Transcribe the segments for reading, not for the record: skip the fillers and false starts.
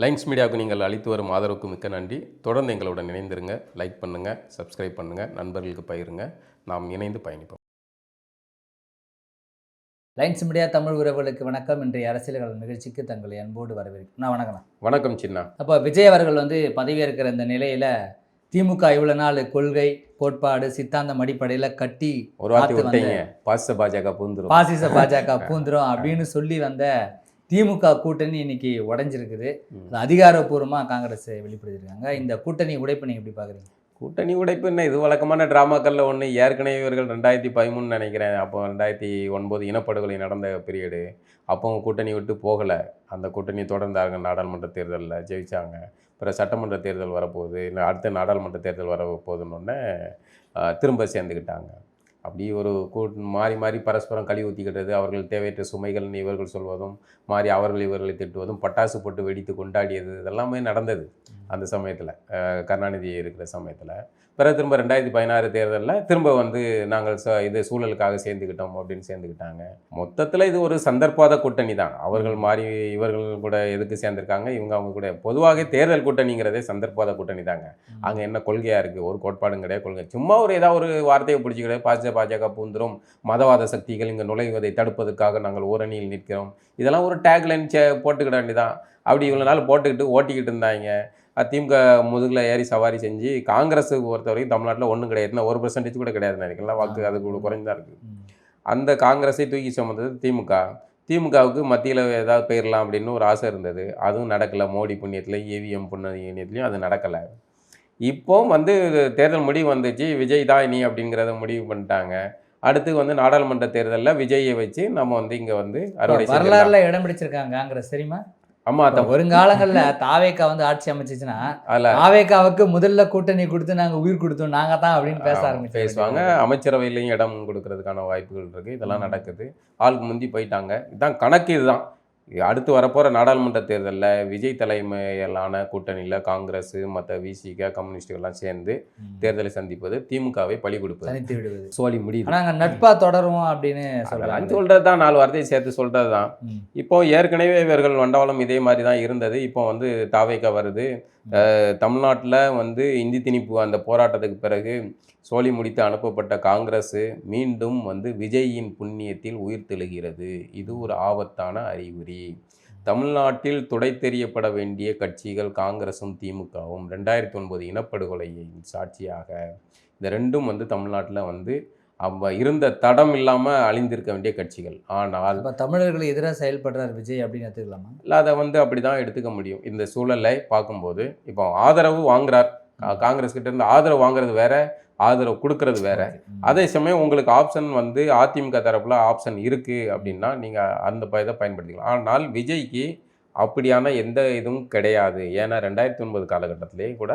Lines மீடியாவுக்கு நீங்கள் அளித்து வரும் ஆதரவுக்கு மிக்க நன்றி. தொடர்ந்து எங்களுடன் இணைந்திருங்க. லைக் பண்ணுங்கள், சப்ஸ்கிரைப் பண்ணுங்கள், நண்பர்களுக்கு பகிருங்க. நாம் இணைந்து பயணிப்போம். லைன்ஸ் மீடியா தமிழ் உறவுகளுக்கு வணக்கம். இன்றைய அரசியல் நிகழ்ச்சிக்கு தங்களை அன்போடு வரவேற்கிறேன். வணக்கம். வணக்கம் சின்னா. அப்போ விஜய் அவர்கள் பதவியேற்கிற இந்த நிலையில் திமுக இவ்வளோ நாள் கொள்கை, கோட்பாடு, சித்தாந்தம் அடிப்படையில் கட்டி ஒரு வார்த்தை விட்டீங்க, பாசிச பாஜக பூந்துரும் அப்படின்னு சொல்லி வந்த திமுக கூட்டணி இன்னைக்கு உடைஞ்சிருக்குது. அதிகாரப்பூர்வமாக காங்கிரஸ் வெளிப்படுத்திருக்காங்க. இந்த கூட்டணி உடைப்பு நீங்கள் எப்படி பார்க்குறீங்க? கூட்டணி உடைப்பு என்ன, இது வழக்கமான ட்ராமாக்களில் ஒன்று. ஏற்கனவே இவர்கள் 2013 நினைக்கிறேன், அப்போ 2009 இனப்படுகொலை நடந்த பீரியடு. அப்போ கூட்டணி விட்டு போகலை. அந்த கூட்டணி தொடர்ந்தாங்க. நாடாளுமன்ற தேர்தலில் ஜெயித்தாங்க. அப்புறம் சட்டமன்ற தேர்தல் வரப்போகுது, அடுத்த நாடாளுமன்ற தேர்தல் வரப்போகுதுன்னொன்னே திரும்ப சேர்ந்துக்கிட்டாங்க. அப்படி ஒரு மாறி மாறி பரஸ்பரம் கழி ஊற்றிக்கிட்டது. அவர்கள் தேவையற்ற சுமைகள்னு இவர்கள் சொல்வதும், மாறி அவர்கள் இவர்களை திட்டுவதும், பட்டாசு போட்டு வெடித்து கொண்டாடியது, இதெல்லாமே நடந்தது அந்த சமயத்தில், கருணாநிதி இருக்கிற சமயத்தில். பிறகு திரும்ப 2016 தேர்தலில் திரும்ப நாங்கள் இது சூழலுக்காக சேர்ந்துக்கிட்டோம் அப்படின்னு சேர்ந்துக்கிட்டாங்க. மொத்தத்தில் இது ஒரு சந்தர்ப்பாத கூட்டணி தான். அவர்கள் மாறி இவர்கள் கூட எதுக்கு சேர்ந்துருக்காங்க, இவங்க அவங்க கூட. பொதுவாக தேர்தல் கூட்டணிங்கிறதே சந்தர்ப்பாத கூட்டணி தாங்க. அங்கே என்ன கொள்கையாக இருக்குது, ஒரு கோட்பாடும் கிடையாது, கொள்கை. சும்மா ஒரு ஏதாவது ஒரு வார்த்தையை பிடிச்சிக்கிட்டு பாஜக பூந்துரும், மதவாத சக்திகள் இங்கே நுழைவதை தடுப்பதற்காக நாங்கள் ஓரணியில் நிற்கிறோம், இதெல்லாம் ஒரு டேக்லைன் போட்டுக்கிட வேண்டியதான். அப்படி இவ்வளோ நாள் போட்டுக்கிட்டு ஓட்டிக்கிட்டு இருந்தாங்க. திமுக முதுகில் ஏறி சவாரி செஞ்சு, காங்கிரஸுக்கு பொறுத்த வரைக்கும் தமிழ்நாட்டில் ஒன்றும் கிடையாது, 1% கூட கிடையாது நினைக்கலாம். வாக்கு அது குறைஞ்சுதான் இருக்குது. அந்த காங்கிரஸை தூக்கி சுமந்தது திமுக. திமுகவுக்கு மத்தியில் ஏதாவது போயிடலாம் அப்படின்னு ஒரு ஆசை இருந்தது. அதுவும் நடக்கலை. மோடி புண்ணியத்தில், EVM புண்ணியத்துலையும் அது நடக்கலை. இப்போ தேர்தல் முடிவு வந்துச்சு, விஜய் தான் இனி அப்படிங்கிறத முடிவு பண்ணிட்டாங்க. அடுத்து நாடாளுமன்ற தேர்தலில் விஜயை வச்சு நம்ம இங்கே அறுவடை வரலாறுல இடம் பிடிச்சிருக்காங்க காங்கிரஸ், தெரியுமா? ஆமா, வருங்காலங்களில் தாவேக்கா ஆட்சி அமைச்சிச்சுன்னா தாவேக்காவுக்கு முதல்ல கூட்டணி கொடுத்து நாங்கள் உயிர் கொடுத்தோம், நாங்க தான் அப்படின்னு பேசுவாங்க. அமைச்சரவையிலையும் இடம் கொடுக்கறதுக்கான வாய்ப்புகள் இருக்கு. இதெல்லாம் நடக்குது. ஆளுக்கு முந்தி போயிட்டாங்க. இதுதான் கணக்கு. இதுதான் அடுத்து வரப்போகிற நாடாளுமன்ற தேர்தலில் விஜய் தலைமையிலான கூட்டணியில் காங்கிரஸ், மற்ற விசிக, கம்யூனிஸ்டுகள்லாம் சேர்ந்து தேர்தலை சந்திப்பது, திமுகவை பழி கொடுப்பது, தனித்து விடுவது, சோழி முடியுது. நாங்கள் நட்பாக தொடருவோம் அப்படின்னு சொல்கிறது தான். 4 வார்த்தையை சேர்த்து சொல்கிறது தான். இப்போ ஏற்கனவே இவர்கள் வண்டவாளம் இதே மாதிரி தான் இருந்தது. இப்போ தாவேக்கா வருது. தமிழ்நாட்டில் இந்தி திணிப்பு அந்த போராட்டத்துக்கு பிறகு சோழி முடித்து அனுப்பப்பட்ட காங்கிரஸ் மீண்டும் விஜயின் புண்ணியத்தில் உயிர் தெழுகிறது. இது ஒரு ஆபத்தான அறிகுறி. தமிழ்நாட்டில் துடைத்தெறியப்பட வேண்டிய கட்சிகள் காங்கிரஸும் திமுகவும். 2009 இனப்படுகொலையின் சாட்சியாக இந்த ரெண்டும் தமிழ்நாட்டில் இருந்த தடம் இல்லாமல் அழிந்திருக்க வேண்டிய கட்சிகள். ஆனால் தமிழர்கள் எதிராக செயல்படுறார் விஜய் அப்படின்னு எடுத்துக்கலாமா? இல்லை, அதை அப்படி தான் எடுத்துக்க முடியும். இந்த சூழலை பார்க்கும்போது இப்போ ஆதரவு வாங்குறார். காங்கிரஸ் கிட்ட இருந்து ஆதரவு வாங்குறது வேற, ஆதரவு கொடுக்கறது வேற. அதே சமயம் உங்களுக்கு ஆப்ஷன் அதிமுக தரப்புல ஆப்ஷன் இருக்கு அப்படின்னா நீங்கள் அந்த இதை பயன்படுத்திக்கலாம். ஆனால் விஜய்க்கு அப்படியான எந்த இதுவும் கிடையாது. ஏன்னா 2009 காலகட்டத்திலேயே கூட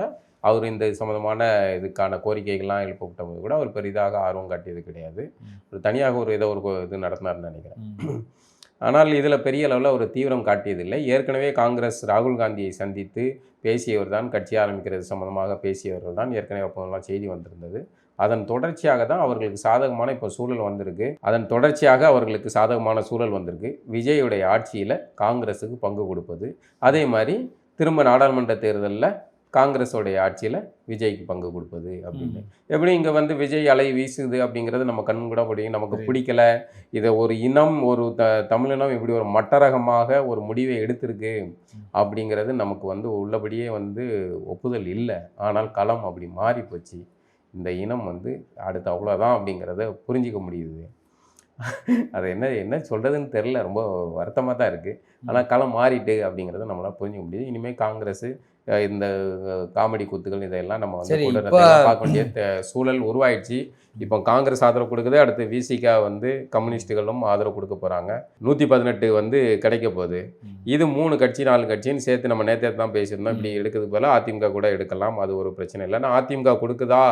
அவர் இந்த சம்மந்தமான இதுக்கான கோரிக்கைகள்லாம் எழுப்பப்பட்ட போது கூட அவர் பெரிதாக ஆர்வம் காட்டியது கிடையாது. ஒரு தனியாக ஒரு இது நடத்தினார்னு நினைக்கிறேன். ஆனால் இதில் பெரிய அளவில் ஒரு தீவிரம் காட்டியதில்லை. ஏற்கனவே காங்கிரஸ் ராகுல் காந்தியை சந்தித்து பேசியவர் தான், கட்சி ஆரம்பிக்கிறது சம்மந்தமாக பேசியவர்கள் தான். ஏற்கனவே அப்போதெல்லாம் செய்தி வந்திருந்தது. அதன் தொடர்ச்சியாக தான் அவர்களுக்கு சாதகமான இப்போ சூழல் வந்திருக்கு. அதன் தொடர்ச்சியாக அவர்களுக்கு சாதகமான சூழல் வந்திருக்கு. விஜயுடைய ஆட்சியில் காங்கிரஸுக்கு பங்கு கொடுப்பது, அதே மாதிரி திரும்ப நாடாளுமன்ற தேர்தலில் காங்கிரஸோடைய ஆட்சியில் விஜய்க்கு பங்கு கொடுப்பது அப்படின்னு. எப்படி இங்கே விஜய் அலை வீசுது அப்படிங்கிறது நம்ம கண் கூட முடியும். நமக்கு பிடிக்கல. இதை ஒரு இனம், ஒரு தமிழினம் இப்படி ஒரு மட்டரகமாக ஒரு முடிவை எடுத்திருக்கு அப்படிங்கிறது நமக்கு உள்ளபடியே ஒப்புதல் இல்லை. ஆனால் களம் அப்படி மாறி போச்சு. இந்த இனம் அடுத்து அவ்வளோதான் அப்படிங்கிறத புரிஞ்சிக்க முடியுது. அது என்ன சொல்கிறதுன்னு தெரில. ரொம்ப வருத்தமாக தான் இருக்குது. ஆனால் களம் மாறிட்டு அப்படிங்கிறத நம்மளால் புரிஞ்சிக்க முடியுது. இனிமேல் காங்கிரஸ் இந்த காமெடி கூத்துகள் இதெல்லாம் நம்ம பார்க்க வேண்டிய சூழல் உருவாயிடுச்சு. இப்போ காங்கிரஸ் ஆதரவு கொடுக்குது. அடுத்து விசிகா கம்யூனிஸ்டுகளும் ஆதரவு கொடுக்க போகிறாங்க. 118 கிடைக்க போகுது. இது 3 கட்சி 4 கட்சின்னு சேர்த்து நம்ம நேற்று தான் பேசியிருந்தோம். இப்படி எடுக்கிறது போல அதிமுக கூட எடுக்கலாம். அது ஒரு பிரச்சனை இல்லை. ஆனால் அதிமுக கொடுக்குதா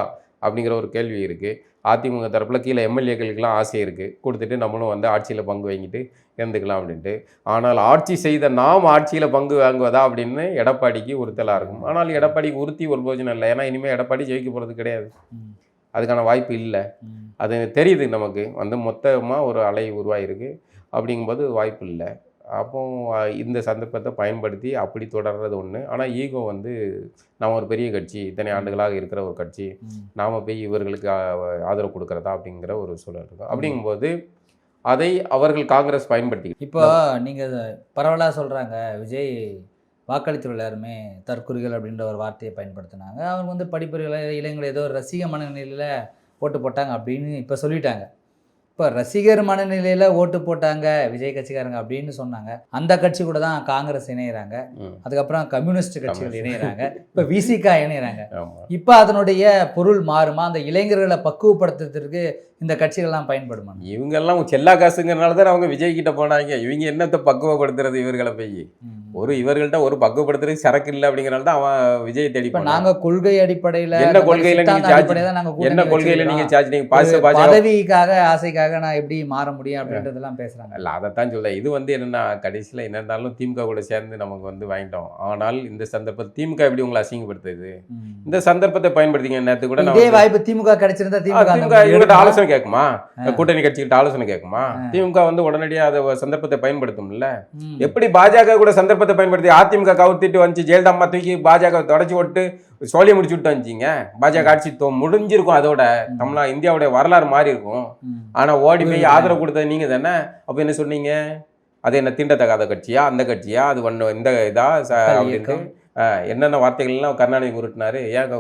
அப்படிங்கிற ஒரு கேள்வி இருக்குது. அதிமுக தரப்பில் கீழே எம்எல்ஏக்களுக்கெல்லாம் ஆசை இருக்குது, கொடுத்துட்டு நம்மளும் ஆட்சியில் பங்கு வாங்கிட்டு இருந்துக்கலாம் அப்படின்ட்டு. ஆனால் ஆட்சி செய்த நாம் ஆட்சியில் பங்கு வாங்குவதா அப்படின்னு எடப்பாடிக்கு உறுத்தலாக இருக்கும். ஆனால் எடப்பாடிக்கு உறுத்தி ஒரு பிரயோஜனம் இல்லை. ஏன்னா இனிமேல் எடப்பாடி ஜெயிக்க போகிறது கிடையாது. அதுக்கான வாய்ப்பு இல்லை. அது தெரியுது நமக்கு. மொத்தமாக ஒரு அலை உருவாகிருக்கு. அப்படிங்கும்போது வாய்ப்பு இல்லை. அப்போ இந்த சந்தர்ப்பத்தை பயன்படுத்தி அப்படி தொடர்றது ஒன்று. ஆனால் ஈகோ வந்து நாம் ஒரு பெரிய கட்சி, இத்தனை ஆண்டுகளாக இருக்கிற ஒரு கட்சி, நாம் போய் இவர்களுக்கு ஆதரவு கொடுக்குறதா அப்படிங்கிற ஒரு சூழல் இருக்கும். அப்படிங்கும்போது அதை அவர்கள் காங்கிரஸ் பயன்படுத்தி இப்போ நீங்கள் பரவலாக சொல்கிறாங்க விஜய் வாக்களித்துள்ள எல்லாருமே தற்குறிகள் அப்படின்ற ஒரு வார்த்தையை பயன்படுத்தினாங்க. அவங்க வந்து படிப்பறிகளை இளைஞர்கள் ஏதோ ஒரு ரசிக மனநிலையில் ஓட்டு போட்டாங்க அப்படின்னு இப்போ சொல்லிட்டாங்க. இப்போ ரசிகர் மனநிலையில் ஓட்டு போட்டாங்க விஜய் கட்சிக்காரங்க அப்படின்னு சொன்னாங்க. அந்த கட்சி கூட தான் காங்கிரஸ் இணையிறாங்க, அதுக்கப்புறம் கம்யூனிஸ்ட் கட்சிகள் இணையிறாங்க, இப்போ விசிகா இணையிறாங்க. இப்போ அதனுடைய பொருள் மாறுமா? அந்த இளைஞர்களை பக்குவப்படுத்துறதுக்கு இந்த கட்சிகள்லாம் பயன்படுமா? இவங்கெல்லாம் செல்லா காசுங்கிறனால தான் அவங்க விஜய் கிட்ட போனாங்க. இவங்க என்னத்தை பக்குவப்படுத்துறது இவர்களை போய்? இவர்கள்ட்ட ஒரு பக்குவப்படுத்துறது சரக்கு இல்லை அப்படிங்கிறனால தான் அவன் விஜய் தேடி. இப்போ நாங்கள் கொள்கை அடிப்படையில் என்ன கொள்கையில நீங்க பதவிக்காக ஆசைக்காக நான் எப்படி மாற முடியும் அப்படின்றதெல்லாம் பேசுறாங்க. இல்லை, அதைத்தான் சொல்ல. இது வந்து என்னன்னா கடைசியில் என்ன இருந்தாலும் திமுக கூட சேர்ந்து நமக்கு வந்து வாங்கிட்டோம். ஆனால் இந்த சந்தர்ப்பத்தை திமுக எப்படி உங்களை அசிங்கப்படுத்துது? இந்த சந்தர்ப்பத்தை பயன்படுத்திங்க. நேற்று கூட இதே வாய்ப்பு திமுக கிடைச்சிருந்தா திமுக ஆலோசனை கேட்குமா? கூட்டணி கட்சிகிட்ட ஆலோசனை கேட்குமா? திமுக வந்து உடனடியாக அதை சந்தர்ப்பத்தை பயன்படுத்தும்ல. எப்படி பாஜக கூட சந்தர்ப்பத்தை பயன்படுத்தி அதிமுக கவுத்திட்டு வந்துச்சு, ஜெயலலிதா அம்மா தூக்கி பாஜக தொடச்சி விட்டு சோழியை முடிச்சு விட்டு வந்துச்சிங்க. பாஜக ஆட்சி முடிஞ்சிருக்கும், அதோட இந்தியாவுடைய வரலாறு மாறி இருக்கும். ஆனா ஓடி போய் ஆதரவு கொடுத்தது நீங்க தானே. அப்ப என்ன சொன்னீங்க? அது என்ன தீண்டத்தகாத கட்சியா, அந்த கட்சியா, அது இந்த இதா அப்படின்ட்டு என்னென்ன வார்த்தைகள்லாம் கருணாநிதி உருட்டினாரு. ஏன்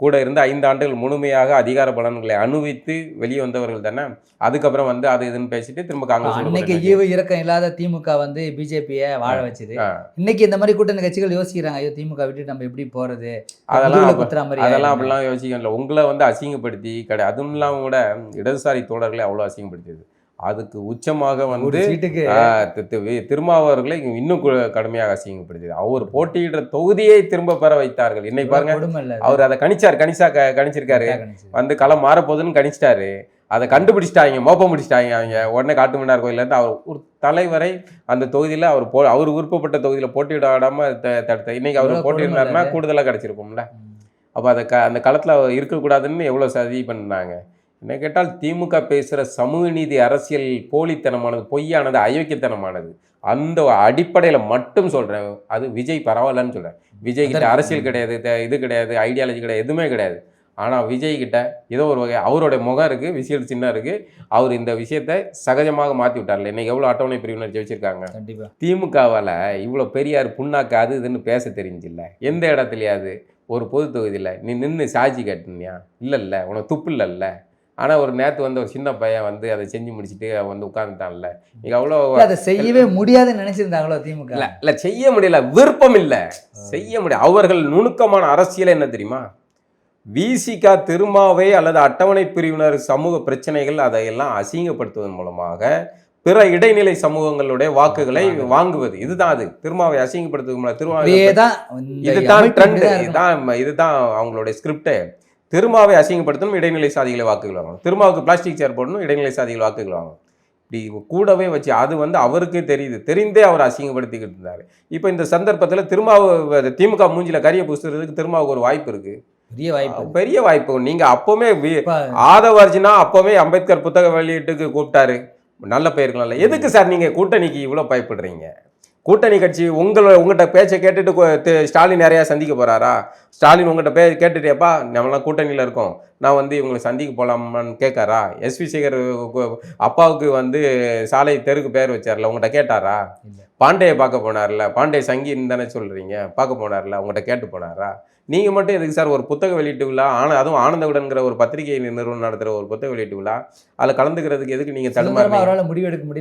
கூட இருந்து 5 ஆண்டுகள் முழுமையாக அதிகார பலன்களை அனுபவித்து வெளியே வந்தவர்கள் தானே. அதுக்கப்புறம் வந்து அது இதுன்னு பேசிட்டு திரும்ப காங்கிரஸ். இன்னைக்கு ஈவு இறக்கம் இல்லாத திமுக வந்து பிஜேபியை வாழ வச்சுது. இன்னைக்கு இந்த மாதிரி கூட்டணி கட்சிகள் யோசிக்கிறாங்க, ஐயோ திமுக விட்டு நம்ம எப்படி போறது, அதெல்லாம் அப்படிலாம் யோசிக்கல. உங்களை வந்து அசிங்கப்படுத்தி அதுவும் இல்லாம கூட இடதுசாரி தோழர்களை அவ்வளோ அசிங்கப்படுத்தியது. அதுக்கு உச்சமாக வந்து திருமாவர்களை இன்னும் கடுமையாக அசிங்கப்படுத்தியது. அவர் போட்டியிடுற தொகுதியை திரும்ப பெற வைத்தார்கள். இன்னைக்கு பாருங்க, அவர் அதை கணிச்சிருக்காரு. வந்து களம் மாறப்போகுதுன்னு கணிச்சிட்டாரு. அதை கண்டுபிடிச்சிட்டாங்க, மோப்பம் பிடிச்சிட்டாங்க அவங்க. உடனே காட்டுமன்னார் கோயிலேருந்து அவர் ஒரு தலைவரை அந்த தொகுதியில் அவர் விருப்பப்பட்ட தொகுதியில் போட்டியிடாம தடுத்த. இன்னைக்கு அவர் போட்டியிடாருன்னா கூடுதலாக கிடைச்சிருக்கும்ல. அப்போ அந்த களத்தில் இருக்கக்கூடாதுன்னு எவ்வளோ சதி பண்ணாங்க. என்ன கேட்டால் திமுக பேசுகிற சமூக நீதி அரசியல் போலித்தனமானது, பொய்யானது, அயோக்கியத்தனமானது. அந்த அடிப்படையில் மட்டும் சொல்கிறேன். அது விஜய் பரவாயில்லன்னு சொல்கிறேன். விஜய் கிட்ட அரசியல் கிடையாது, இது கிடையாது, ஐடியாலஜி கிடையாது, எதுவுமே கிடையாது. ஆனால் விஜய் கிட்ட ஏதோ ஒரு வகை அவருடைய முகம் இருக்குது, விஷயம் சின்ன இருக்குது. அவர் இந்த விஷயத்தை சகஜமாக மாற்றி விட்டார்ல. இன்னைக்கு எவ்வளோ அட்டவணை பிரிவினர் ஜெயிச்சிருக்காங்க. கண்டிப்பாக திமுகவால் இவ்வளோ பெரியார் புண்ணாக்கு அது இதுன்னு பேச தெரிஞ்சில்ல. எந்த இடத்துலையாவது ஒரு பொது தொகுதியில் நீ நின்று சாட்சி கட்டினியா? இல்லை, உனக்கு துப்பு இல்லைல்ல. ஆனால் ஒரு நேற்று வந்து ஒரு சின்ன பையன் வந்து அதை செஞ்சு முடிச்சுட்டு வந்து உட்காந்துட்டான்ல. நீங்க அவ்வளோ அதை செய்யவே முடியாதுன்னு நினைச்சிருந்தாங்களோ திமுக? இல்லை, செய்ய முடியல, விருப்பம் இல்லை, செய்ய முடியாது. அவர்கள் நுணுக்கமான அரசியல் என்ன தெரியுமா? விசிகா திருமாவை அல்லது அட்டவணை பிரிவினர் சமூக பிரச்சனைகள் அதையெல்லாம் அசிங்கப்படுத்துவதன் மூலமாக பிற இடைநிலை சமூகங்களுடைய வாக்குகளை வாங்குவது. இதுதான் அது. திருமாவை அசிங்கப்படுத்துவது இதுதான் அவங்களுடைய ஸ்கிரிப்டே. திருமாவை அசிங்கப்படுத்தணும், இடைநிலை சாதிகளை வாக்குகள் வாங்கணும். திருமாவுக்கு பிளாஸ்டிக் சேர் போடணும், இடைநிலை சாதிகள் வாக்குகள் வாங்கணும். இப்படி கூடவே வச்சு அது வந்து அவருக்கே தெரிந்தே அவர் அசிங்கப்படுத்திக்கிட்டு இருந்தார். இப்போ இந்த சந்தர்ப்பத்தில் திமுக மூஞ்சில கரிய பூசுறதுக்கு திருமாவுக்கு ஒரு வாய்ப்பு இருக்கு, பெரிய வாய்ப்பு. நீங்க அப்பவுமே ஆதவர்ஜினா அப்பவே அம்பேத்கர் புத்தக வெளியீட்டுக்கு கூப்பிட்டாரு, நல்ல பெயர்கள்ல. எதுக்கு சார் நீங்க கூட்டணிக்கு இவ்வளவு பயப்படுறீங்க? கூட்டணி கட்சி உங்கள்கிட்ட பேச்சை கேட்டுட்டு ஸ்டாலின் நிறையா சந்திக்க போகிறாரா? ஸ்டாலின் உங்கள்கிட்ட கேட்டுட்டேப்பா நம்மளாம் கூட்டணியில் இருக்கோம், நான் வந்து இவங்களை சந்திக்க போகலாமான்னு கேட்காரா? எஸ்வி சேகர் அப்பாவுக்கு வந்து சாலை தெருக்கு பேர் வச்சார்ல, உங்கள்கிட்ட கேட்டாரா? பாண்டேயை பார்க்க போனார்ல, பாண்டே சங்கீன்னு தானே சொல்கிறீங்க, பார்க்க போனார்ல, உங்கள்கிட்ட கேட்டு போனாரா? நீங்கள் மட்டும் எதுக்கு சார் ஒரு புத்தக வெளியீட்டு விழா, அதுவும் ஆனந்தவுடன்கிற ஒரு பத்திரிகை நிறுவனம் நடத்துகிற ஒரு புத்தக வெளியீட்டு விழா, அதில் கலந்துக்கிறதுக்கு எதுக்கு நீங்கள் தடுமாறீங்க?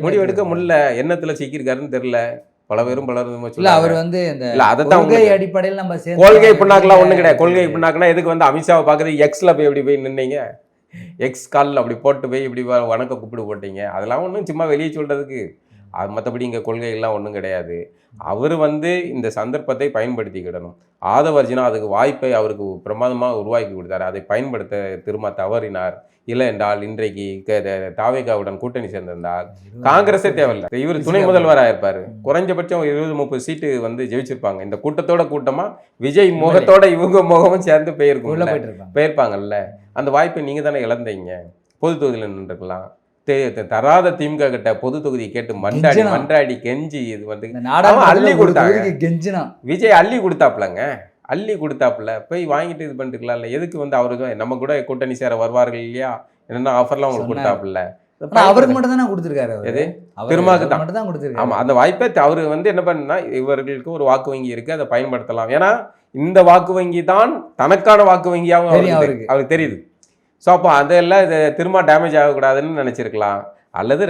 முடிவெடுக்க முடியல, எண்ணத்தில் சிக்கியிருக்காருன்னு தெரில. பல பேரும் அவர் வந்து அடிப்படையில் நம்ம கொள்கை பின்னாக்கெல்லாம் ஒன்றும் கிடையாது. கொள்கை பின்னாக்குனா எதுக்கு வந்து அமித்ஷாவை பார்க்குறது எக்ஸில் போய் எப்படி போய் நின்னீங்க? எக்ஸ் காலில் அப்படி போட்டு போய் இப்படி வணக்க கூப்பிடு போட்டீங்க. அதெல்லாம் ஒன்றும் சும்மா வெளியே சொல்கிறதுக்கு. அது மற்றபடி இங்கே கொள்கைகள்லாம் ஒன்றும் கிடையாது. அவர் வந்து இந்த சந்தர்ப்பத்தை பயன்படுத்திக்கிடணும். ஆதவர்ஜினா அதுக்கு வாய்ப்பை அவருக்கு பிரமாதமாக உருவாக்கி கொடுத்தாரு. அதை பயன்படுத்த திரும்ப தவறினார். இல்லை என்றால் இன்றைக்கு தாவேகாவுடன் கூட்டணி சேர்ந்திருந்தால் காங்கிரஸே தேவையில்லை, இவர் துணை முதல்வராக இருப்பார். குறைஞ்சபட்சம் 20-30 சீட்டு வந்து ஜெயிச்சிருப்பாங்க. இந்த கூட்டமாக விஜய் முகத்தோட இவங்க முகமும் சேர்ந்து போயிருப்பாங்கல்ல. அந்த வாய்ப்பை நீங்கள் தானே இழந்தீங்க. பொது தொகுதியில் நின்றுக்கலாம். தராத திமுக கிட்ட பொது தொகுதி கேட்டு கெஞ்சினா. மன்றாடி கெஞ்சி இது வந்து இந்த நாடாளுமன்றத்துல அள்ளி ஒரு கொடுத்தாங்க. தொகுதிக்கு கெஞ்சினா. விஜய் அள்ளி கொடுத்தாப்புலங்க, அள்ளி கொடுத்தாப்புல போய் வாங்கிட்டு இது பண்ணிருக்கலாம்ல. எதுக்கு வந்து அவருக்கு நம்ம கூட கூட்டணி சேர வருவார்கள் இல்லையா, என்னென்ன ஆஃபர்லாம் உங்களுக்கு சொன்னாரு. கொடுத்தாப்புல. ஆனா அவருக்கு மட்டும் தானே கொடுத்துருக்காரு அவரு. எது? அவரு திருமாவுக்கு தான். மட்டும் தான் கொடுத்துருக்காரு. ஆமா, அந்த வாய்ப்பை அவர் வந்து என்ன பண்ணா, இவர்களுக்கு ஒரு வாக்கு வங்கி இருக்கு, அதை பயன்படுத்தலாம். ஏன்னா இந்த வாக்கு வங்கி தான் தனக்கான வாக்கு வங்கியாகவும் தெரியும் அவருக்கு தெரியுது. ஸோ அப்போ அதெல்லாம் இது திரும்ப டேமேஜ் ஆகக்கூடாதுன்னு நினைச்சிருக்கலாம். அல்லது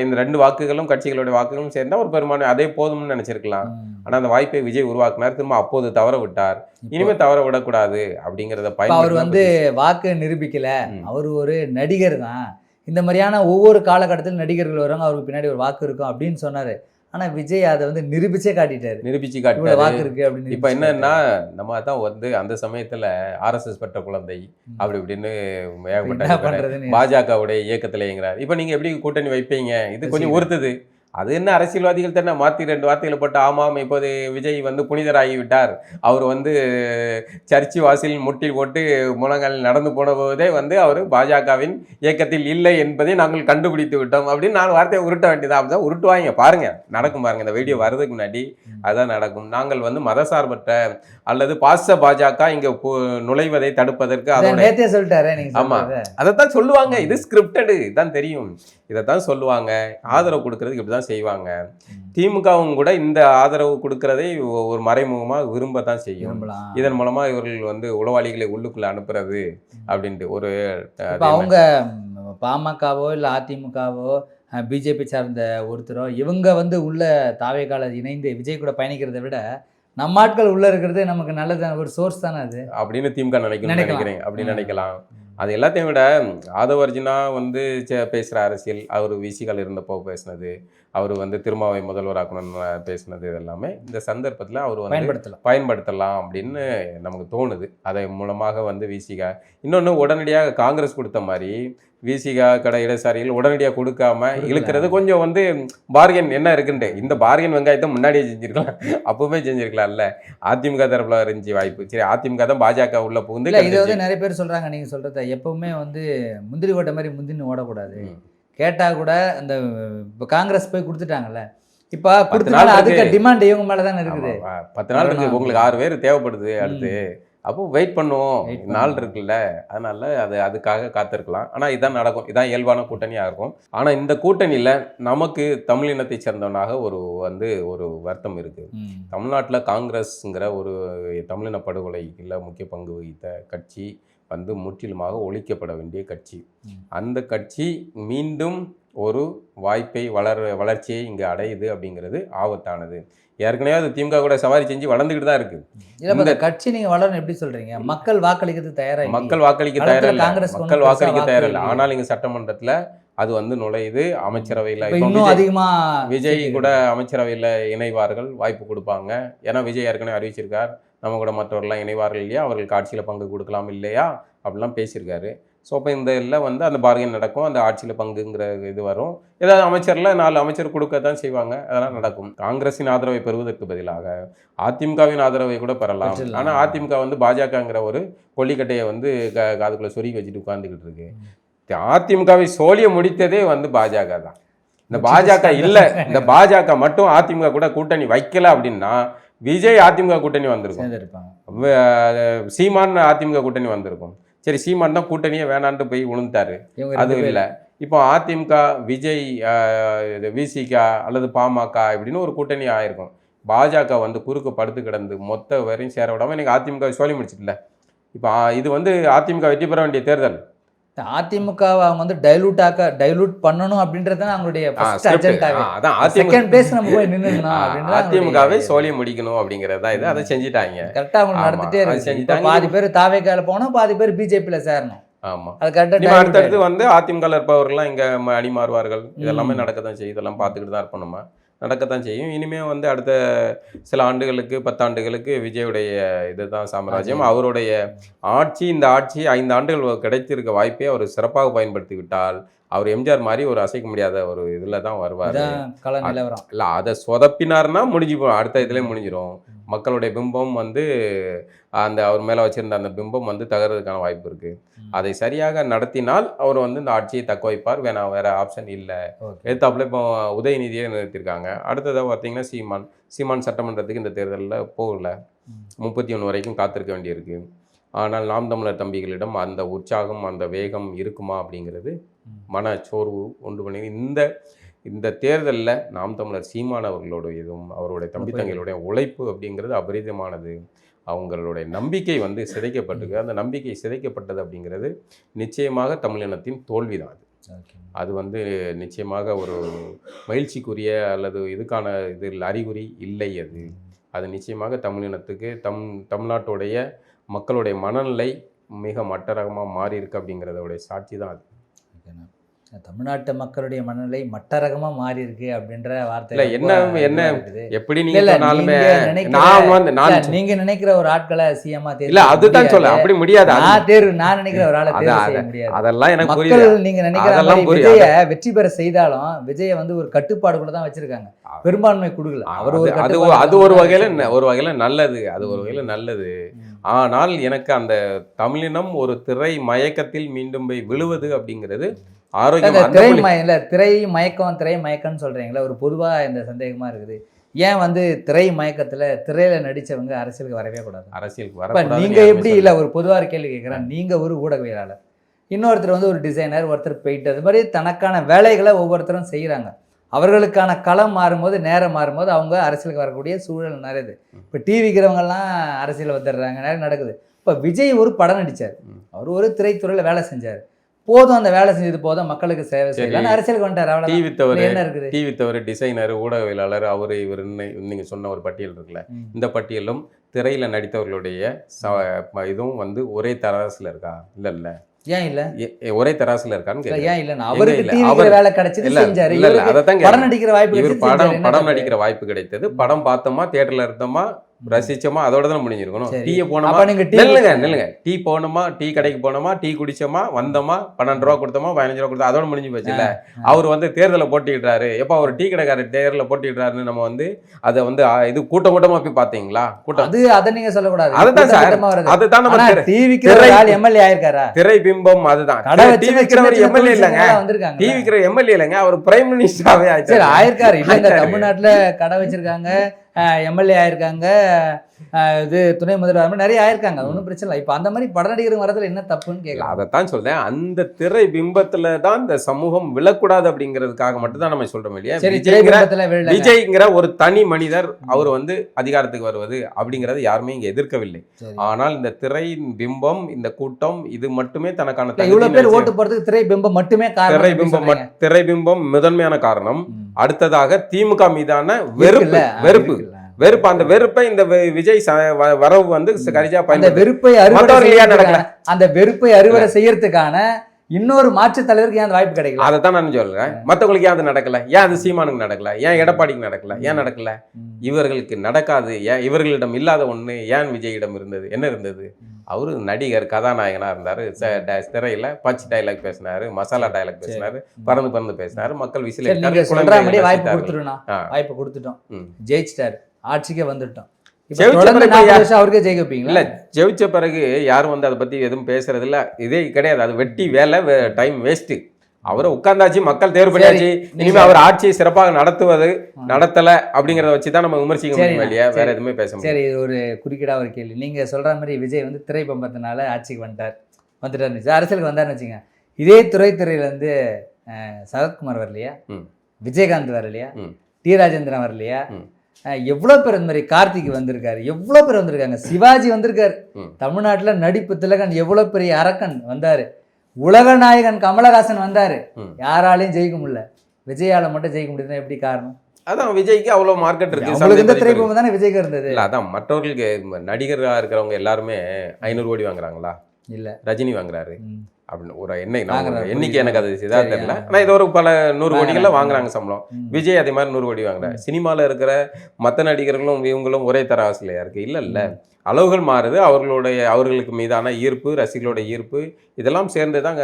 இந்த 2 வாக்குகளும் கட்சிகளுடைய வாக்குகளும் சேர்ந்தா ஒரு பெரும்பான்மை அதே போதும்னு நினைச்சிருக்கலாம். ஆனா அந்த வாய்ப்பை விஜய் உருவாக்குனார், திரும்ப அப்போது தவற விட்டார். இனிமே தவற விடக்கூடாது அப்படிங்கிறத அவர் வந்து வாக்கு நிரூபிக்கல, அவர் ஒரு நடிகர் தான். இந்த மாதிரியான ஒவ்வொரு காலகட்டத்தில் நடிகர்கள் வருவாங்க, அவருக்கு பின்னாடி ஒரு வாக்கு இருக்கும் அப்படின்னு சொன்னாரு. ஆனா விஜய் அதை வந்து நிரூபிச்சு காட்டிட்டாரு, வாக்கு இருக்கு அப்படின்னு. இப்ப என்னன்னா, நம்ம தான் வந்து அந்த சமயத்துல RSS பெற்ற குழந்தை அப்படி இப்படின்னு ஏகப்பட்ட பாஜகவுடைய இயக்கத்துல இயங்குறாரு. இப்ப நீங்க எப்படி கூட்டணி வைப்பீங்க? இது கொஞ்சம் உறுத்துது. அது என்ன அரசியல்வாதிகள் தானே மாற்றி 2 வார்த்தைகளை போட்டு ஆமாம் இப்போது விஜய் வந்து புனிதராகி விட்டார், அவர் வந்து சர்ச்சு வாசலில் முட்டில் போட்டு முழங்கால் நடந்து போன போதே வந்து அவர் பாஜகவின் இயக்கத்தில் இல்லை என்பதை நாங்கள் கண்டுபிடித்து விட்டோம் அப்படின்னு 4 வார்த்தையை உருட்ட வேண்டியதா. அப்படிதான் உருட்டுவாங்க. பாருங்க, நடக்கும் பாருங்க. இந்த வீடியோ வர்றதுக்கு முன்னாடி அதான் நடக்கும். நாங்கள் வந்து மதசார்பற்ற அல்லது பாச பாஜக இங்க நுழைவதை தடுப்பதற்கு நேத்தே சொல்லிட்டாரு. ஆமா, அதைத்தான் சொல்லுவாங்க. இது ஸ்கிரிப்டடு தான் தெரியும், இதைத்தான் சொல்லுவாங்க. ஆதரவு கொடுக்கறதுக்கு இப்படிதான் செய்வாங்க. திமுகவும் கூட இந்த ஆதரவு கொடுக்கறதை ஒரு மறைமுகமா விரும்பத்தான் செய்யும். இதன் மூலமா இவர்கள் வந்து உளவாளிகளை உள்ளுக்குள்ள அனுப்புறது அப்படின்ட்டு ஒரு அவங்க பாமகவோ இல்ல அதிமுகவோ பிஜேபி சார்ந்த ஒருத்தரோ இவங்க வந்து உள்ள தாவேகால இணைந்து விஜய் கூட பயணிக்கிறதை விட நம்ம ஆட்கள் உள்ள இருக்கிறது நமக்கு நல்லதான ஒரு சோர்ஸ் தானே அது அப்படின்னு திமுக நினைக்கிறேன் அப்படின்னு நினைக்கலாம். அது எல்லாத்தையும் விட ஆதவர்ஜினா வந்து பேசுகிற அரசியல், அவர் விசிகள் இருந்தப்போ பேசினது, அவர் வந்து திருமாவை முதல்வராக்கணும்னு பேசினது, இதெல்லாமே இந்த சந்தர்ப்பத்தில் அவர் வந்து பயன்படுத்தலாம் அப்படின்னு நமக்கு தோணுது. அதை மூலமாக வந்து விசிகா இன்னொன்று உடனடியாக காங்கிரஸ் கொடுத்த மாதிரி விசிகா கடை இடசாரிகள் உடனடியாக கொடுக்காம இழுக்கிறது கொஞ்சம் வந்து பார்கென் என்ன இருக்குன்ட்டு. இந்த பார்கென் வெங்காயத்தை முன்னாடியே செஞ்சிருக்கலாம், அப்பவுமே செஞ்சிருக்கலாம்ல. அதிமுக தரப்புல இருந்துச்சு வாய்ப்பு. சரி, அதிமுக தான் பாஜக உள்ள புகுந்து. இது வந்து நிறைய பேர் சொல்றாங்க, நீங்க சொல்றத எப்பவுமே வந்து முந்திரி ஓட்ட மாதிரி முந்தின்னு ஓடக்கூடாது. கேட்டா கூட அந்த காங்கிரஸ் போய் கொடுத்துட்டாங்கல்ல, இப்ப கொடுத்தனால அதுக்கு டிமாண்ட் இவங்க மேலதானே இருக்குது. 10 நாள் இருக்கு, உங்களுக்கு 6 பேர் தேவைப்படுது அடுத்து, அப்போ வெயிட் பண்ணுவோம், நாள் இருக்குல்ல, அதனால அதுக்காக காத்திருக்கலாம். ஆனால் இதான் நடக்கும், இதான் இயல்பான கூட்டணியாக இருக்கும். ஆனால் இந்த கூட்டணியில் நமக்கு தமிழினத்தை சேர்ந்தவனாக ஒரு வருத்தம் இருக்குது. தமிழ்நாட்டில் காங்கிரஸ்ங்கிற ஒரு தமிழின படுகொலையில் முக்கிய பங்கு வகித்த கட்சி வந்து முற்றிலுமாக ஒழிக்கப்பட வேண்டிய கட்சி. அந்த கட்சி மீண்டும் ஒரு வாய்ப்பை வளர்ச்சியை இங்கே அடையுது அப்படிங்கிறது ஆபத்தானது. ஏற்கனவே அது திமுக கூட சவாரி செஞ்சு வளர்ந்துக்கிட்டு தான் இருக்கு. இந்த கட்சி நீங்க வளரணும் எப்படி சொல்றீங்க? மக்கள் வாக்களிக்கிறதுக்கு தயாரா, மக்கள் வாக்களிக்க தயாரில்லை. ஆனால் இங்க சட்டமன்றத்துல அது வந்து நுழையுது. அமைச்சரவையில் இன்னும் அதிகமா விஜய் கூட அமைச்சரவையில் இணைவார்கள், வாய்ப்பு கொடுப்பாங்க. ஏன்னா விஜய் ஏற்கனவே அறிவிச்சிருக்கார், நம்ம கூட மற்றவர்கள்லாம் இணைவார்கள் இல்லையா, அவர்களுக்கு ஆட்சியில் பங்கு கொடுக்கலாம் இல்லையா அப்படிலாம் பேசியிருக்காரு. ஸோ அப்போ இந்த எல்லாம் வந்து அந்த பார்கென் நடக்கும், அந்த ஆட்சியில் பங்குங்கிற இது வரும். ஏதாவது அமைச்சரில் 4 அமைச்சர் கொடுக்கத்தான் செய்வாங்க, அதெல்லாம் நடக்கும். காங்கிரஸின் ஆதரவை பெறுவதற்கு பதிலாக அதிமுகவின் ஆதரவை கூட பெறலாம். ஆனால் அதிமுக வந்து பாஜகங்கிற ஒரு கொல்லிக்கட்டையை வந்து காதுக்குள்ளே சொருகி வச்சுட்டு உட்காந்துக்கிட்டு இருக்கு. அதிமுகவை சோழிய முடித்ததே வந்து பாஜக தான். இந்த பாஜக இல்லை, இந்த பாஜக மட்டும் அதிமுக கூட கூட்டணி வைக்கல அப்படின்னா விஜய் அதிமுக கூட்டணி வந்திருக்கும், சீமான் அதிமுக கூட்டணி வந்திருக்கும். சரி, சீமான் தான் கூட்டணியே வேணான்ட்டு போய் விழுந்தாரு, அது இல்லை. இப்போ அதிமுக விஜய் விசிக அல்லது பாமக இப்படின்னு ஒரு கூட்டணி ஆயிருக்கும். பாஜக வந்து குறுக்கு படுத்து கிடந்து மொத்த வரையும் சேர விடாமல் எனக்கு அதிமுக சோழி முடிச்சிடல. இப்போ இது வந்து அதிமுக வெற்றி பெற வேண்டிய தேர்தல். அதிமுக அவங்க வந்து டைலூட் பண்ணணும் அப்படின்றது அவங்களுடைய அதிமுகவை சோழிய முடிக்கணும் அப்படிங்கறது தான் இது. அதை செஞ்சுட்டாங்க, கரெக்டா அவங்க நடந்துட்டே இருக்கு. பாதி பேர் தாவேக்கால போனோம், பாதி பேர் பிஜேபியில சேரணும். ஆமா, அடுத்தடுத்து வந்து அதிமுக இருப்பவர்கள்லாம் இங்க அணி மாறுவார்கள். இதெல்லாமே நடக்கத்தான் செய்யும், இதெல்லாம் பார்த்துக்கிட்டு தான் இருப்போம், நம்ம நடக்கத்தான் செய்யும். இனிமே வந்து அடுத்த சில ஆண்டுகளுக்கு 10 ஆண்டுகளுக்கு விஜயுடைய இதுதான் சாம்ராஜ்யம். அவருடைய ஆட்சி, இந்த ஆட்சி 5 ஆண்டுகள் கிடைத்திருக்க வாய்ப்பை அவர் சிறப்பாக பயன்படுத்தி விட்டால் அவர் எம்ஜிஆர் மாதிரி ஒரு அசைக்க முடியாத ஒரு இதில் தான் வருவார். இதான் கள நிலவரம். இல்லை, அதை சொதப்பினார்னா முடிஞ்சு போகும், அடுத்த இதுலேயே முடிஞ்சிடும். மக்களுடைய பிம்பம் வந்து அந்த அவர் மேலே வச்சுருந்த அந்த பிம்பம் வந்து தகர்றதுக்கான வாய்ப்பு இருக்குது. அதை சரியாக நடத்தினால் அவர் வந்து இந்த ஆட்சியை தக்க வைப்பார். வேற ஆப்ஷன் இல்லை. எடுத்தாப்புல இப்போ உதயநிதியை நிறுத்தியிருக்காங்க. அடுத்ததாக பார்த்தீங்கன்னா சீமான் சட்டமன்றத்துக்கு இந்த தேர்தலில் போகல, 31 வரைக்கும் காத்திருக்க வேண்டியிருக்கு. ஆனால் நாம் தமிழர் தம்பிகளிடம் அந்த உற்சாகம் அந்த வேகம் இருக்குமா அப்படிங்கிறது மனச்சோர்வு உண்டு பண்ணி இந்த தேர்தலில் நாம் தமிழர் சீமான் அவர்களோட இதுவும் அவருடைய தம்பி தங்களுடைய உழைப்பு அப்படிங்கிறது அபரிதமானது. அவங்களுடைய நம்பிக்கை வந்து சிதைக்கப்பட்டிருக்கு. அந்த நம்பிக்கை சிதைக்கப்பட்டது அப்படிங்கிறது நிச்சயமாக தமிழினத்தின் தோல்விதான். அது வந்து நிச்சயமாக ஒரு மகிழ்ச்சிக்குரிய அல்லது இதுக்கான அறிகுறி இல்லை. அது நிச்சயமாக தமிழினத்துக்கு தமிழ்நாட்டுடைய மக்களுடைய மனநிலை மிக மட்டரகமாக மாறி இருக்கு அப்படிங்கிறதோடைய சாட்சி தான் அது. தமிழ்நாட்டு மக்களுடைய மனநிலை மட்டரகமாக மாறி இருக்கு அப்படின்ற வார்த்தை என்ன எப்படி நீங்க நினைக்கிற ஒரு ஆட்களை சிஎம்மா இல்ல அதுதான் சொல்ல அப்படி முடியாது. நான் நினைக்கிற ஒரு ஆளை முடியாது. அதெல்லாம் எனக்கு மக்கள் நீங்க நினைக்கிற விஜய வெற்றி பெற செய்தாலும் விஜய வந்து ஒரு கட்டுப்பாடுக்குள்ள தான் வச்சிருக்காங்க, பெரும்பான்மை கொடுக்கல. அது ஒரு வகையில நல்லது, அது ஒரு வகையில நல்லது. ஆனால் எனக்கு அந்த தமிழினம் ஒரு திரை மயக்கத்தில் மீண்டும் போய் விழுவது அப்படிங்கிறது திரை மயக்கம்னு சொல்றீங்களா? ஒரு பொதுவா இந்த சந்தேகமா இருக்குது. ஏன் வந்து திரை மயக்கத்துல திரையில நடிச்சவங்க அரசியலுக்கு வரவே கூடாது? அரசியலுக்கு நீங்க எப்படி இல்ல ஒரு பொதுவா கேள்வி கேட்கிறேன். நீங்க ஒரு ஊடகவியலாளர், இன்னொருத்தர் வந்து ஒரு டிசைனர், ஒருத்தர் பெயிண்டர், அது மாதிரி தனக்கான வேலைகளை ஒவ்வொருத்தரும் செய்யறாங்க. அவர்களுக்கான களம் மாறும்போது நேரம் மாறும்போது அவங்க அரசியலுக்கு வரக்கூடிய சூழல் நிறையுது. இப்போ டிவிக்கிறவங்கெல்லாம் அரசியல் வந்துடுறாங்க, நிறைய நடக்குது. இப்போ விஜய் ஒரு படம் நடிச்சார், அவர் ஒரு திரைத்துறையில் வேலை செஞ்சார், போதும் அந்த வேலை செஞ்சது போதும், மக்களுக்கு சேவை செய்யலாம், அரசியலுக்கு வந்துட்டார். என்ன இருக்குது? டிவி தவிர டிசைனர், ஊடகவியலாளர், அவர் இவருன்னு நீங்க சொன்ன ஒரு பட்டியல் இருக்குல்ல, இந்த பட்டியலும் திரையில நடித்தவர்களுடைய இதுவும் வந்து ஒரே தராசுல இருக்கா? இல்ல ஏன் இல்ல ஒரே தராசுல இருக்கான்னு ஏன் இல்ல? அவருக்கு டிவில வேலை கிடைச்சது செஞ்சாரு, படம் நடிக்கிற வாய்ப்பு, படம் நடிக்கிற வாய்ப்பு கிடைத்தது. படம் பார்த்தோமா, தியேட்டர்ல இருந்தோமா, ரசிச்சோமா, அதோட தான் முடிஞ்சிருக்கணும். டீயை போனோமா, நில்லுங்க, டீ போனோமா, டீ கடைக்கு போனோமா, டீ குடிச்சோமா, வந்தோமா, 12 ரூபா கொடுத்தோமா, 15 ரூபா கொடுத்தா அதோட முடிஞ்சு போச்சு. இல்ல அவர் வந்து தேர்தலை போட்டிடுறாரு, எப்ப அவர் டீ கடைக்காரர் தேர்தலில் போட்டிடுறாருன்னு நம்ம வந்து அதை வந்து இது கூட்டமா போய் பாத்தீங்களா? கூட்டம் அதை நீங்க சொல்லக்கூடாது. அதுதான் சார், அதுதான் நம்ம எம்எல்ஏ ஆயிருக்காரா? திரை பிம்பம் அதுதான். டீ விற்கிறவர் எம்எல்ஏ இல்லைங்க, டீ விற்கிற எம்எல்ஏ இல்லைங்க, அவர் பிரைம் மினிஸ்டராகவே ஆயிருக்காரு. தமிழ்நாட்டுல கடை வச்சிருக்காங்க, எம்எல்ஏ ஆயிருக்காங்க, இது துணை முதல்வர் நிறைய ஆயிருக்காங்க, ஒன்றும் பிரச்சனை இல்லை. இப்போ அந்த மாதிரி பட நடிகர் வரதுல என்ன தப்புன்னு கேட்கலாம். அதைத்தான் சொல்றேன், அந்த திரை பிம்பத்துல தான் இந்த சமூகம் விழக்கூடாது அப்படிங்கிறதுக்காக மட்டும் தான் நம்ம சொல்றோம் இல்லையா? விஜய்ங்கிற ஒரு தனி மனிதர் அவர் வந்து அதிகாரத்துக்கு வருவது அப்படிங்கறது யாருமே இங்க எதிர்க்கவில்லை. ஆனால் இந்த திரை பிம்பம், இந்த கூட்டம், இது மட்டுமே தனக்கான இவ்வளவு பேர் ஓட்டு போறதுக்கு திரை பிம்பம் மட்டுமே காரணம். திரை பிம்பம் முதன்மையான காரணம். அடுத்ததாக திமுக மீதான வெறுப்பு. அந்த வெறுப்பை இந்த விஜய் வரவு வந்து சரியா அந்த வெறுப்பை அறுவடை செய்யறதுக்கான இன்னொரு மாற்று தலைவருக்கு ஏன் வாய்ப்பு கிடைக்கல? அதை தான் நான் சொல்றேன். மற்றவங்களுக்கு ஏன் அது நடக்கல? ஏன் அது சீமானுக்கு நடக்கல? ஏன் எடப்பாடிக்கு நடக்கல? ஏன் நடக்கல? இவர்களுக்கு நடக்காது. ஏன் இவர்களிடம் இல்லாத ஒண்ணு ஏன் விஜயிடம் இருந்தது? என்ன இருந்தது? அவரு நடிகர், கதாநாயகனா இருந்தாரு, திரையில பஞ்ச் டைலாக் பேசினாரு, மசாலா டைலாக் பேசினாரு, பறந்து பேசினாரு, மக்கள் விசில் வாய்ப்பு கொடுத்துட்டோம், ஜெயிச்சிட்டாரு, ஆட்சிக்கே வந்துட்டோம். ஜெயிச்ச பிறகு யாரும் வந்து அதை பத்தி எதுவும் பேசுறது இல்ல, இதே கிடையாது. அது வெட்டி வேலை, டைம் வேஸ்ட். அவரை உட்கார்ந்தாச்சு, மக்கள் தேர்வு பண்ணியாச்சு, இனிமே அவர் ஆட்சியை சிறப்பாக நடத்தல அப்படிங்கறத வச்சுதான் நம்ம விமர்சிக்க முடியும் இல்லையா? வேற எதுவுமே பேச முடியும். சரி, ஒரு குறுக்கிடா ஒரு கேள்வி. நீங்க சொல்ற மாதிரி விஜய் வந்து திரை பம்பத்தினால ஆட்சிக்கு வந்துட்டாரு, அரசியலுக்கு வந்தாருன்னு வச்சுங்க. இதே துறையில இருந்து சரத்குமார் வரலையா? விஜயகாந்த் வரலையா? டி ராஜேந்திரன் வரலையா? எவ்வளவு பேர் இந்த மாதிரி, கார்த்திக் வந்திருக்காரு, எவ்வளவு பேர் வந்திருக்காங்க, சிவாஜி வந்திருக்காரு, தமிழ்நாட்டுல நடிப்பு திலகன் எவ்வளவு பெரிய அரக்கன் வந்தாரு, உலக நாயகன் கமலஹாசன் வந்தாரு, யாராலையும் ஜெயிக்க முடியல, விஜயால மட்டும் ஜெயிக்க முடியுதுன்னா எப்படி காரணம்? அதான் விஜய்க்கு அவ்வளவு மார்க்கெட் இருக்கு. இந்த திரைப்படம் தானே விஜய்க்கு இருந்தது. அதான் மற்றவர்களுக்கு நடிகராக இருக்கிறவங்க எல்லாருமே 500 கோடி வாங்குறாங்களா? இல்ல. ரஜினி வாங்குறாரு, அப்படின்னு ஒரு எண்ணெய் வாங்குறாரு. எண்ணிக்கை எனக்கு அது இதாக சரி, தெரியல. ஆ. ஆனால் இது ஒரு பல 100 கோடிகளில் வாங்குறாங்க. வாங்குறாங்க சம்பளம். விஜய் அதே மாதிரி 100 கோடி வாங்குறாரு. சினிமாவில் இருக்கிற மற்ற நடிகர்களும் இவங்களும் ஒரே தர ஆசையிலையா இருக்கு? இல்லை. அளவுகள் மாறுது. அவர்களுக்கு மீதான ஈர்ப்பு, ரசிகர்களோட ஈர்ப்பு இதெல்லாம் சேர்ந்து தான்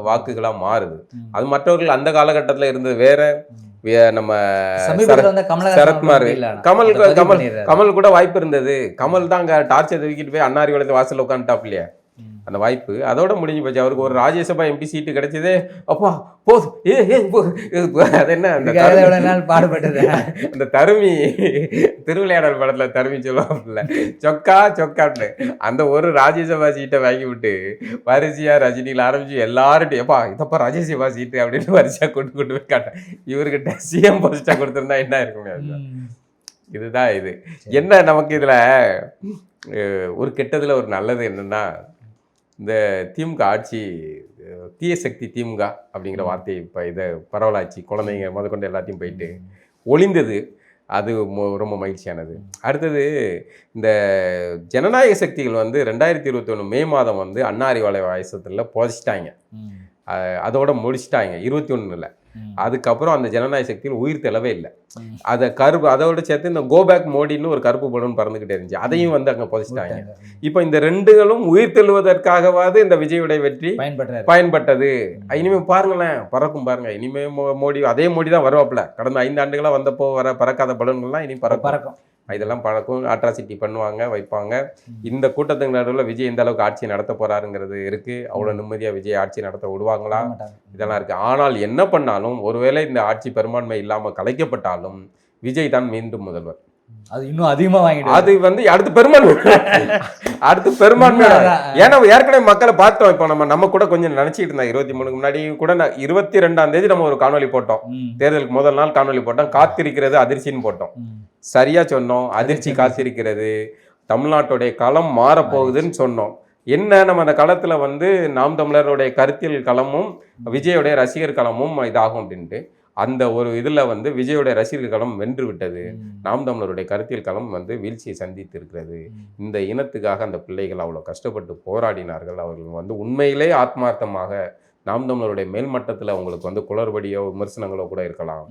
வாக்குகளாக மாறுது. அது மற்றவர்கள் அந்த காலகட்டத்தில் இருந்தது வேற. நம்ம சரத்குமார், கமல் கூட வாய்ப்பு இருந்தது. கமல் தான் அங்கே டார்ச்சர் தூக்கிட்டு போய் அன்னாரி வளர்த்து வாசலில் உட்காந்துட்டாப் இல்லையா, அந்த வாய்ப்பு அதோட முடிஞ்சு போச்சு. அவருக்கு ஒரு ராஜ்யசபா எம்பி சீட்டு கிடைச்சதே. அப்பா போதும். அது என்ன அந்த பாடுபட்டது அந்த தருமி திருவிளையாடல் படத்துல தருமி சொல்லுவாங்கல்ல, சொக்கான்னு அந்த ஒரு ராஜ்யசபா சீட்டை வாங்கி விட்டு வரிசையா ரஜினியில் ஆரம்பிச்சு எல்லார்ட்டும் எப்பா இதப்பா ராஜ்யசபா சீட்டு அப்படின்னு வரிசையா கொண்டு போய் காட்டேன். இவர்கிட்ட சிஎம் போஸ்டா கொடுத்துருந்தா என்ன இருக்கும்? இதுதான் இது. என்ன நமக்கு இதுல ஒரு கெட்டதுல ஒரு நல்லது என்னன்னா, இந்த திமுக ஆட்சி தீய சக்தி திமுக அப்படிங்கிற வார்த்தை இப்போ இதை பரவலாச்சு. குழந்தைங்க முதற்கொண்டு எல்லாத்தையும் போயிட்டு ஒளிந்தது. அது ரொம்ப மகிழ்ச்சியானது. அடுத்தது இந்த ஜனநாயக சக்திகள் வந்து 2021 மே மாதம் வந்து அண்ணா அறிவாலய வாயசத்தில் புதைச்சிட்டாங்க. அதோட முடிச்சிட்டாங்க 21ல். அதுக்கப்புறம் அந்த ஜனநாயக சக்தியில் உயிர் தெளவே இல்லை. அதை அதோட சேர்த்து இந்த கோபேக் மோடின்னு ஒரு கருப்பு பலூன் பறந்துகிட்டே இருந்துச்சு. அதையும் வந்து அங்கே புதைச்சிட்டாங்க. இப்போ இந்த ரெண்டுகளும் உயிர் தெழுவதற்காகவாது இந்த விஜயுடைய வெற்றி பயன்பட்டது. இனிமே பாருங்களேன், பறக்கும் பாருங்க. இனிமே மோடி அதே மோடி தான் வருவாப்புல. கடந்த 5 ஆண்டுகளாக வந்தப்போ வர பறக்காத பலூன்கள்லாம் இனி பறக்கும். இதெல்லாம் பழக்கம். அட்ராசிட்டி பண்ணுவாங்க, வைப்பாங்க. இந்த கூட்டத்துக்கு நடுவில் விஜய் எந்த அளவுக்கு ஆட்சி நடத்த போறாருங்கிறது இருக்கு. அவ்வளோ நிம்மதியாக விஜய் ஆட்சி நடத்த விடுவாங்களா, இதெல்லாம் இருக்கு. ஆனால் என்ன பண்ணாலும், ஒருவேளை இந்த ஆட்சி பெரும்பான்மை இல்லாமல் கலைக்கப்பட்டாலும் விஜய் தான் மீண்டும் முதல்வர். அது இன்னும் அதிகமாக வாங்கிடும். அது வந்து அடுத்து பெரும்பான்மை. ஏன்னா ஏற்கனவே மக்களை பார்த்தோம். இப்போ நம்ம கூட கொஞ்சம் நினைச்சிட்டு இருந்தோம். 23க்கு முன்னாடி கூட 22ஆம் தேதி நம்ம ஒரு காணொலி போட்டோம். தேர்தலுக்கு முதல் நாள் காணொலி போட்டோம். காத்திருக்கிறது அதிர்ச்சின்னு போட்டோம். சரியா சொன்னோம். அதிர்ச்சி காத்திருக்கிறது. தமிழ்நாட்டுடைய களம் மாறப்போகுதுன்னு சொன்னோம். என்ன நம்ம அந்த களத்துல வந்து நாம் தமிழருடைய கருத்தியல் களமும் விஜயோடைய ரசிகர் களமும் இதாகும் அப்படின்ட்டு அந்த ஒரு இதில் வந்து விஜயோடைய ரசிகர் களம் வென்று விட்டது. நாம் தமிழருடைய கருத்தியல் களம் வந்து வீழ்ச்சியை சந்தித்து இருக்கிறது. இந்த இனத்துக்காக அந்த பிள்ளைகள் அவ்வளோ கஷ்டப்பட்டு போராடினார்கள். அவர்கள் வந்து உண்மையிலே ஆத்மார்த்தமாக நாம் தமிழருடைய மேல்மட்டத்தில் அவங்களுக்கு வந்து குளறுபடியோ விமர்சனங்களோ கூட இருக்கலாம்.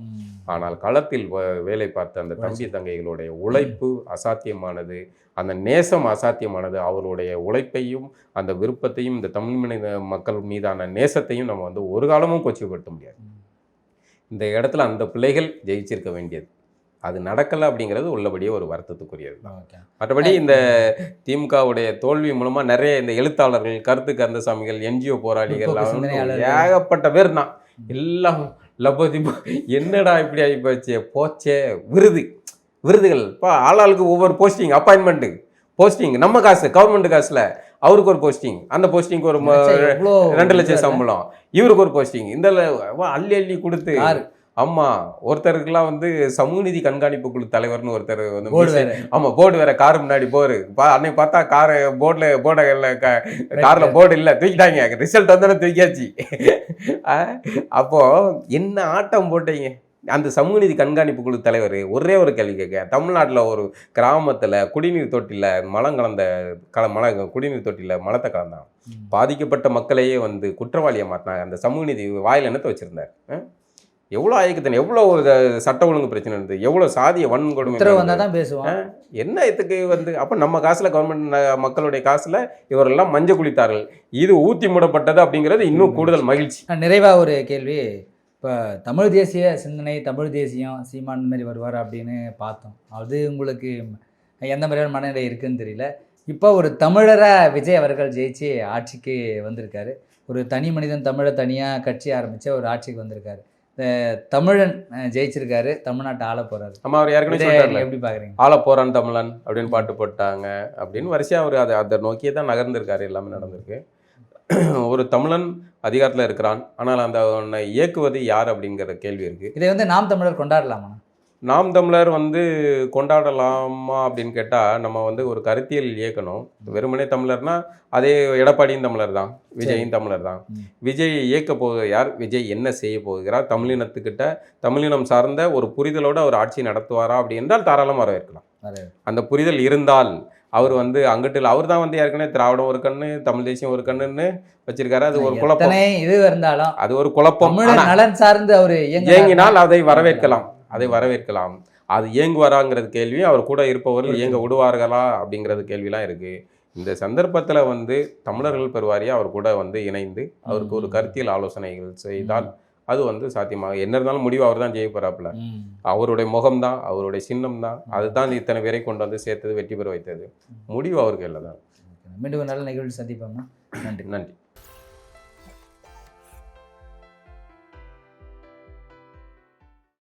ஆனால் களத்தில் வேலை பார்த்த அந்த தம்பி தங்கைகளுடைய உழைப்பு அசாத்தியமானது. அந்த நேசம் அசாத்தியமானது. அவருடைய உழைப்பையும் அந்த விருப்பத்தையும் இந்த தமிழ் மக்கள் மீதான நேசத்தையும் நம்ம வந்து ஒரு காலமும் கொச்சைப்படுத்த முடியாது. இந்த இடத்துல அந்த பிள்ளைகள் ஜெயிச்சிருக்க வேண்டியது. அது நடக்கலை அப்படிங்கிறது உள்ளபடியே ஒரு வருத்தத்துக்குரியது தான். மற்றபடி இந்த திமுகவுடைய தோல்வி மூலமாக நிறைய இந்த எழுத்தாளர்கள், கருத்து கந்தசாமிகள், என்ஜிஓ போராளிகள் ஏகப்பட்ட பேர் தான் எல்லாம் லபோதிபோ என்னடா இப்படி ஆகி போச்சே. விருதுகள் இப்போ ஆளாளுக்கு ஒவ்வொரு போஸ்டிங், அப்பாயின்மெண்ட்டு போஸ்டிங், நம்ம காசு கவர்மெண்ட் காசுல அவருக்கு ஒரு போஸ்டிங், அந்த போஸ்டிங்க்கு ஒரு 2 லட்சம் சம்பளம், இவருக்கு ஒரு போஸ்டிங், இந்த அள்ளி கொடுத்து. ஆமா, ஒருத்தருக்குலாம் வந்து சமூக நீதி கண்காணிப்பு குழு தலைவர்னு ஒருத்தர் வந்து ஆமா போர்டு வேற கார் முன்னாடி அன்னைக்கு பார்த்தா கார்ல போர்டு இல்லை, தூக்கிட்டாங்க. ரிசல்ட் வந்தாலும் தூக்கியாச்சு. அப்போ என்ன ஆட்டம் போட்டீங்க. அந்த சமூக நீதி கண்காணிப்பு குழு தலைவர் ஒரே ஒரு கேள்வி கேட்க, தமிழ்நாட்டில் ஒரு கிராமத்தில் குடிநீர் தொட்டியில் குடிநீர் தொட்டியில் மலத்தை கலந்தான். பாதிக்கப்பட்ட மக்களையே வந்து குற்றவாளியை மாற்றினாங்க. அந்த சமூக நீதி வாயில் என்னத்தை வச்சிருந்தார். எவ்வளோ ஐயக்கத்தனை, எவ்வளோ ஒரு சட்ட ஒழுங்கு பிரச்சனை இருந்தது, எவ்வளோ சாதிய வன்கொடுமை பேசுவோம். என்ன இதுக்கு வந்து அப்போ நம்ம காசில் கவர்மெண்ட் மக்களுடைய காசில் இவரெல்லாம் மஞ்சள் குளித்தார்கள். இது ஊற்றி மூடப்பட்டது அப்படிங்கிறது இன்னும் கூடுதல் மகிழ்ச்சி. நிறைவாக ஒரு கேள்வி. இப்போ தமிழ் தேசிய சிந்தனை, தமிழ் தேசியம், சீமான் மாதிரி வருவார் அப்படின்னு பார்த்தோம். அது உங்களுக்கு எந்த மாதிரியான மனநிலை இருக்குதுன்னு தெரியல. இப்போ ஒரு தமிழராக விஜய் அவர்கள் ஜெயிச்சு ஆட்சிக்கு வந்திருக்காரு. ஒரு தனி மனிதன், தமிழை தனியாக கட்சி ஆரம்பித்த ஒரு ஆட்சிக்கு வந்திருக்காரு. தமிழன் ஜெயிச்சிருக்காரு, தமிழ்நாட்டை ஆள போறாரு. நம்ம அவர் ஏற்கனவே எப்படி பாக்குறீங்க? ஆள போறான் தமிழன் அப்படின்னு பாட்டு போட்டாங்க அப்படின்னு வரிசையா அவர் அதை நோக்கியே தான் நகர்ந்திருக்காரு. எல்லாமே நடந்திருக்கு. ஒரு தமிழன் அதிகாரத்தில் இருக்கிறான், ஆனால் அந்த இயக்குவது யார் அப்படிங்கிற கேள்வி இருக்கு. இதை வந்து நாம் தமிழர் கொண்டாடலாமா? நாம் தமிழர் வந்து கொண்டாடலாமா அப்படின்னு கேட்டால், நம்ம வந்து ஒரு கருத்தியல் இயக்கணும். வெறுமனே தமிழர்னா அதே எடப்பாடியும் தமிழர் தான், விஜயும் தமிழர் தான். விஜய் இயக்க போகிற யார், விஜய் என்ன செய்ய போகிறார், தமிழினத்துக்கிட்ட தமிழினம் சார்ந்த ஒரு புரிதலோடு அவர் ஆட்சி நடத்துவாரா அப்படி என்றால் தாராளமாக வரவேற்கலாம். அந்த புரிதல் இருந்தால் அவர் வந்து அங்கிட்டு அவர் தான் வந்து ஏற்கனவே திராவிடம் ஒரு கண்ணு தமிழ் தேசியம் ஒரு கண்ணுன்னு வச்சிருக்காரு. அது ஒரு குழப்பம், எத்தனை இது இருந்தாலும் அது ஒரு குழப்பம். தமிழர் நலன் சார்ந்து அவர் இயங்கினால் அதை வரவேற்கலாம். அது இயங்குவாராங்கிறது கேள்வி, அவர் கூட இருப்பவர்கள் இயங்க விடுவார்களா அப்படிங்கிறது கேள்விலாம் இருக்கு. இந்த சந்தர்ப்பத்தில் வந்து தமிழர்கள் பெருவாரியா அவர் கூட வந்து இணைந்து அவருக்கு ஒரு கருத்தியல் ஆலோசனைகள் செய்தால் அது வந்து சாத்தியமாக. என்ன இருந்தாலும் முடிவு அவர் தான் ஜெயிக்க போறாப்புல. அவருடைய முகம்தான், அவருடைய சின்னம் தான், அதுதான் இத்தனை பேரை கொண்டு வந்து சேர்த்தது, வெற்றி பெற வைத்தது. முடிவு அவருக்கு இல்லை தான். மீண்டும் நல்ல நிகழ்ச்சி சந்திப்போம்னா. நன்றி. நன்றி.